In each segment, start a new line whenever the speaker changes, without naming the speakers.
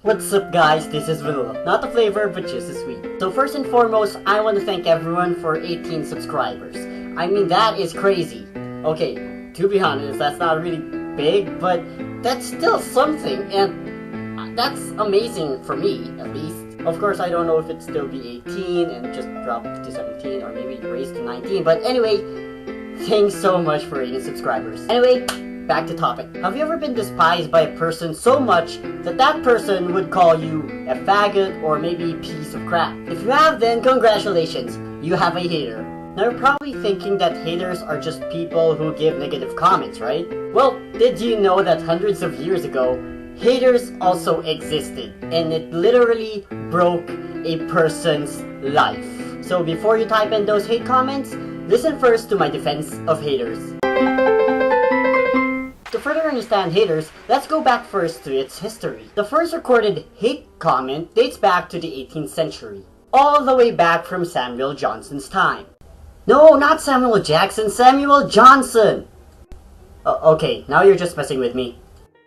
What's up guys, this is Vanilla. Not the flavor, but just the sweet. So first and foremost, I want to thank everyone for 18 subscribers. I mean, that is crazy. Okay, to be honest, that's not really big, but that's still something, and that's amazing for me, at least. Of course, I don't know if it'd still be 18 and just drop to 17, or maybe raise to 19, but anyway, thanks so much for 18 subscribers. Anyway, back to topic. Have you ever been despised by a person so much that that person would call you a faggot or maybe piece of crap? If you have, then congratulations, you have a hater. Now you're probably thinking that haters are just people who give negative comments, right? Well, did you know that hundreds of years ago, haters also existed, and it literally broke a person's life? So before you type in those hate comments, listen first to my defense of haters. To further understand haters, let's go back first to its history. The first recorded hate comment dates back to the 18th century, all the way back from Samuel Johnson's time. No, not Samuel Jackson, Samuel Johnson! Okay, now you're just messing with me.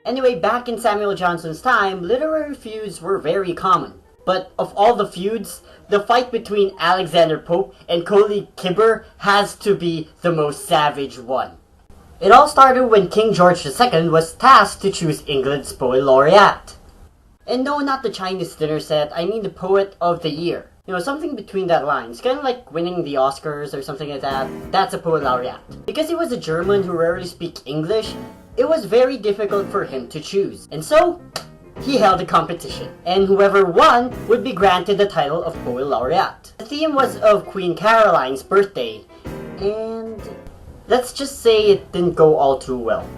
Anyway, back in Samuel Johnson's time, literary feuds were very common. But of all the feuds, the fight between Alexander Pope and Colley Cibber has to be the most savage one. It all started when King George II was tasked to choose England's poet laureate. And no, not the Chinese dinner set, I mean the poet of the year. You know, something between that line. It's kind of like winning the Oscars or something like that. That's a poet laureate. Because he was a German who rarely speaks English, it was very difficult for him to choose. And so, he held a competition. And whoever won would be granted the title of poet laureate. The theme was of Queen Caroline's birthday. And let's just say it didn't go all too well.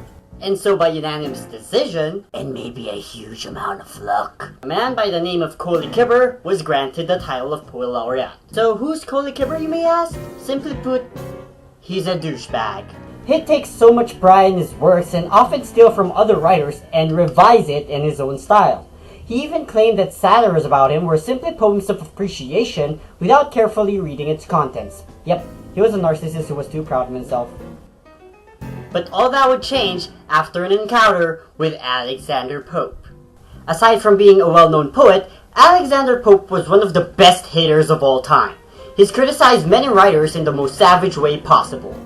And so by unanimous decision, and maybe a huge amount of luck, a man by the name of Colley Cibber was granted the title of poet laureate. So who's Colley Cibber, you may ask? Simply put, he's a douchebag. He takes so much pride in his works and often steals from other writers and revise it in his own style. He even claimed that satires about him were simply poems of appreciation without carefully reading its contents. Yep, he was a narcissist who was too proud of himself. But all that would change after an encounter with Alexander Pope. Aside from being a well-known poet, Alexander Pope was one of the best haters of all time. He's criticized many writers in the most savage way possible.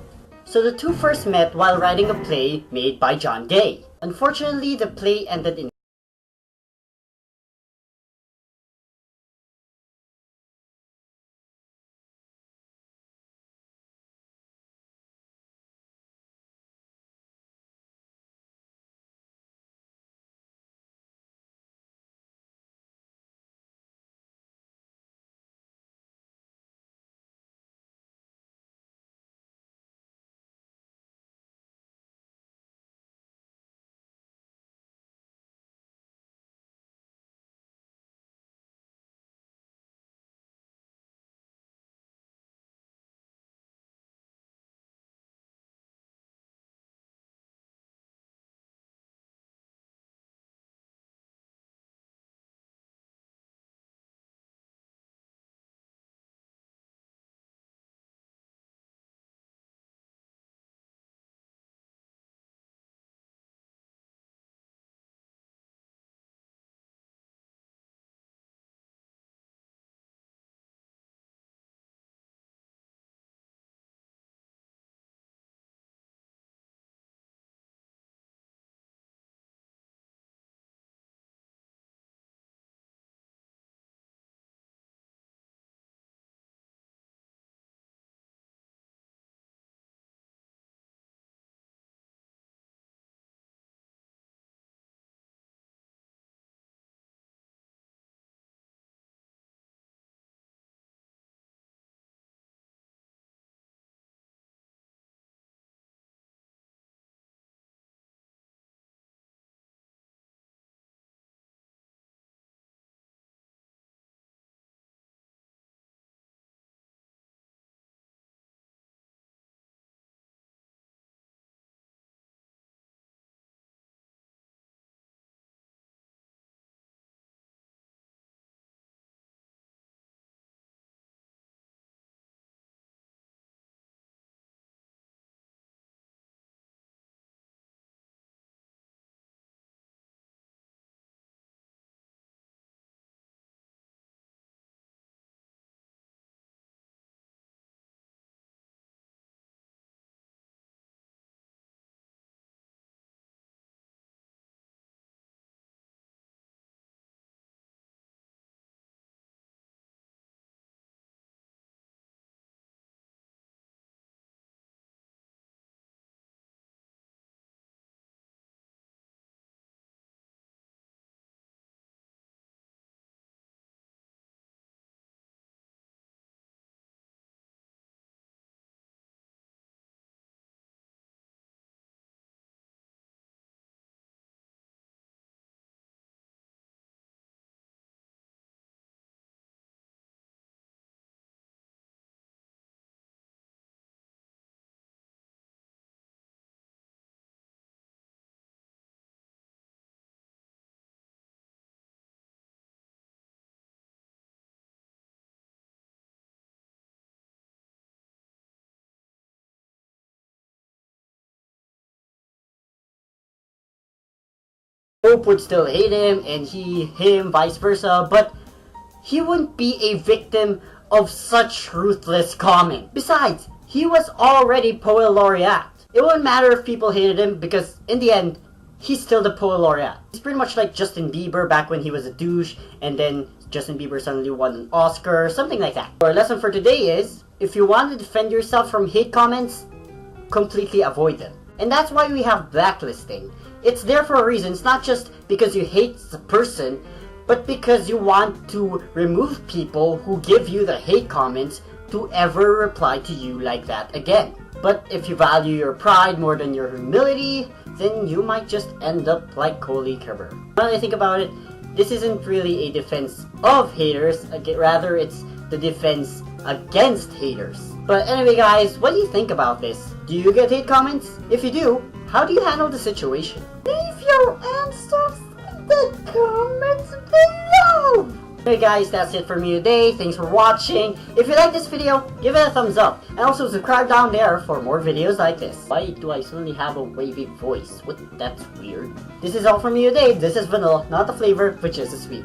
So the two first met while writing a play made by John Gay. Unfortunately, the play ended in Hope would still hate him, and him, vice versa, but he wouldn't be a victim of such ruthless comment. Besides, he was already Poet Laureate. It wouldn't matter if people hated him because in the end, he's still the Poet Laureate. He's pretty much like Justin Bieber back when he was a douche and then Justin Bieber suddenly won an Oscar, something like that. Our lesson for today is, if you want to defend yourself from hate comments, completely avoid them. And that's why we have blacklisting. It's there for a reason. It's not just because you hate the person, but because you want to remove people who give you the hate comments to ever reply to you like that again. But if you value your pride more than your humility, then you might just end up like Coley Kerber. When I think about it, this isn't really a defense of haters, rather it's the defense against haters. But anyway guys, what do you think about this? Do you get hate comments? If you do, how do you handle the situation? Leave your answers in the comments below! Hey guys, that's it for me today. Thanks for watching. If you like this video, give it a thumbs up. And also subscribe down there for more videos like this. Why do I suddenly have a wavy voice? That's weird. This is all from me today. This is vanilla, not the flavor, which is the sweet.